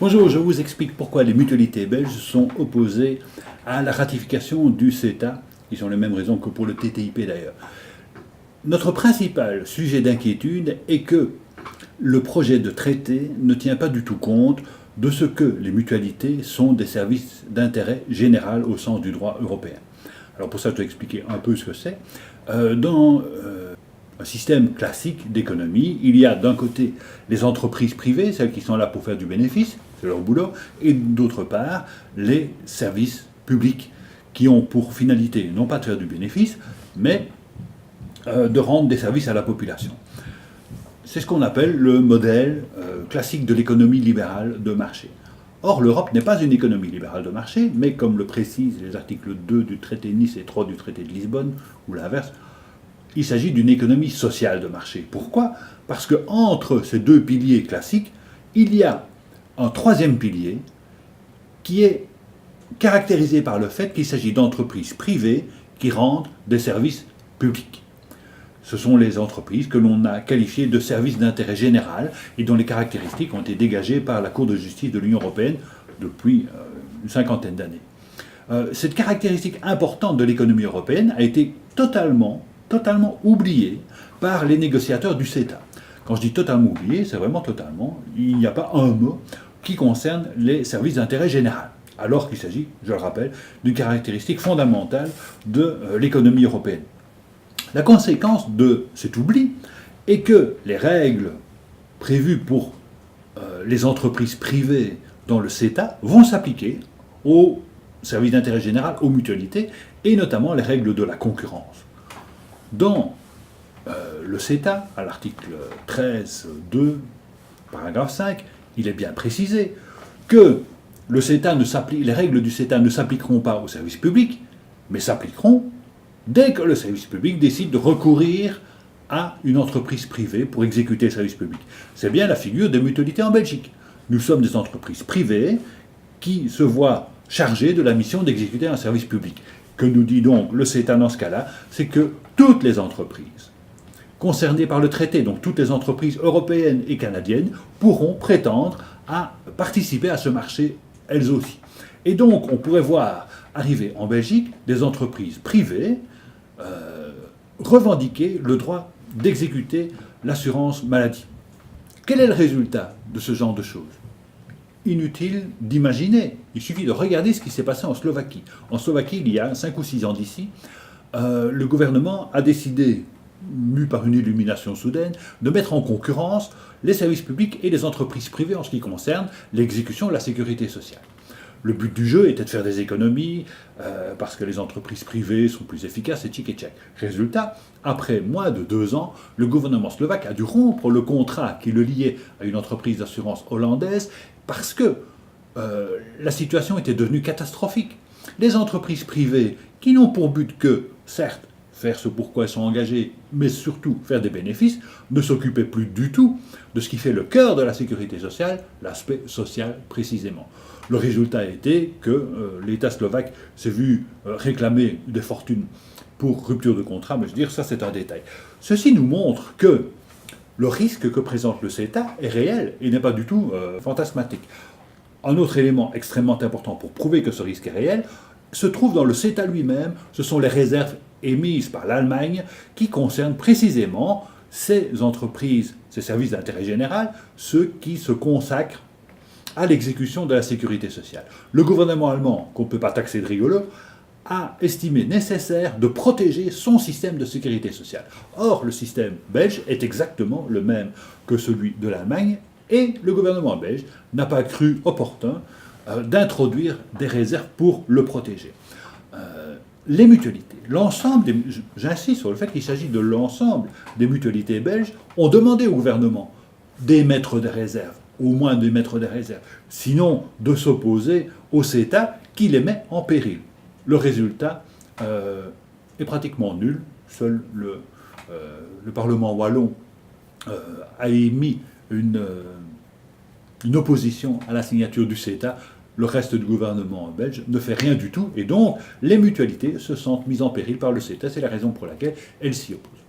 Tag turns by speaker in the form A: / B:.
A: Bonjour, je vous explique pourquoi les mutualités belges sont opposées à la ratification du CETA, qui sont les mêmes raisons que pour le TTIP d'ailleurs. Notre principal sujet d'inquiétude est que le projet de traité ne tient pas du tout compte de ce que les mutualités sont des services d'intérêt général au sens du droit européen. Alors pour ça, je dois expliquer un peu ce que c'est. Dans un système classique d'économie, il y a d'un côté les entreprises privées, celles qui sont là pour faire du bénéfice, c'est leur boulot, et d'autre part les services publics qui ont pour finalité non pas de faire du bénéfice, mais de rendre des services à la population. C'est ce qu'on appelle le modèle classique de l'économie libérale de marché. Or, l'Europe n'est pas une économie libérale de marché, mais comme le précisent les articles 2 du traité de Nice et 3 du traité de Lisbonne, ou l'inverse, il s'agit d'une économie sociale de marché. Pourquoi ? Parce qu'entre ces deux piliers classiques, il y a un troisième pilier qui est caractérisé par le fait qu'il s'agit d'entreprises privées qui rendent des services publics. Ce sont les entreprises que l'on a qualifiées de services d'intérêt général et dont les caractéristiques ont été dégagées par la Cour de justice de l'Union européenne depuis une cinquantaine d'années. Cette caractéristique importante de l'économie européenne a été totalement oubliée par les négociateurs du CETA. Quand je dis totalement oublié, c'est vraiment totalement. Il n'y a pas un mot qui concerne les services d'intérêt général, alors qu'il s'agit, je le rappelle, d'une caractéristique fondamentale de l'économie européenne. La conséquence de cet oubli est que les règles prévues pour les entreprises privées dans le CETA vont s'appliquer aux services d'intérêt général, aux mutualités, et notamment les règles de la concurrence. Dans le CETA, à l'article 13.2, paragraphe 5, il est bien précisé que les règles du CETA ne s'appliqueront pas aux services publics, mais s'appliqueront dès que le service public décide de recourir à une entreprise privée pour exécuter le service public. C'est bien la figure des mutualités en Belgique. Nous sommes des entreprises privées qui se voient chargées de la mission d'exécuter un service public. Que nous dit donc le CETA dans ce cas-là ? C'est que toutes les entreprises concernées par le traité, donc toutes les entreprises européennes et canadiennes, pourront prétendre à participer à ce marché elles aussi. Et donc on pourrait voir arriver en Belgique des entreprises privées revendiquer le droit d'exécuter l'assurance maladie. Quel est le résultat de ce genre de choses ? Inutile d'imaginer. Il suffit de regarder ce qui s'est passé en Slovaquie. En Slovaquie, il y a 5 ou 6 ans d'ici, le gouvernement a décidé, mu par une illumination soudaine, de mettre en concurrence les services publics et les entreprises privées en ce qui concerne l'exécution de la sécurité sociale. Le but du jeu était de faire des économies, parce que les entreprises privées sont plus efficaces et tchic et tchac. Résultat, après moins de 2 ans, le gouvernement slovaque a dû rompre le contrat qui le liait à une entreprise d'assurance hollandaise, parce que la situation était devenue catastrophique. Les entreprises privées, qui n'ont pour but que, certes, faire ce pourquoi elles sont engagées, mais surtout faire des bénéfices, ne s'occupaient plus du tout de ce qui fait le cœur de la sécurité sociale, l'aspect social précisément. Le résultat a été que l'État slovaque s'est vu réclamer des fortunes pour rupture de contrat, mais je veux dire, ça c'est un détail. Ceci nous montre que le risque que présente le CETA est réel et n'est pas du tout fantasmatique. Un autre élément extrêmement important pour prouver que ce risque est réel se trouve dans le CETA lui-même, ce sont les réserves émises par l'Allemagne qui concernent précisément ces entreprises, ces services d'intérêt général, ceux qui se consacrent à l'exécution de la sécurité sociale. Le gouvernement allemand, qu'on ne peut pas taxer de rigolo, a estimé nécessaire de protéger son système de sécurité sociale. Or, le système belge est exactement le même que celui de l'Allemagne, et le gouvernement belge n'a pas cru opportun d'introduire des réserves pour le protéger. Les mutualités, j'insiste sur le fait qu'il s'agit de l'ensemble des mutualités belges, ont demandé au gouvernement d'émettre des réserves, au moins d'émettre des réserves, sinon de s'opposer au CETA qui les met en péril. Le résultat est pratiquement nul. Seul le Parlement wallon a émis une opposition à la signature du CETA. Le reste du gouvernement belge ne fait rien du tout, et donc les mutualités se sentent mises en péril par le CETA. C'est la raison pour laquelle elles s'y opposent.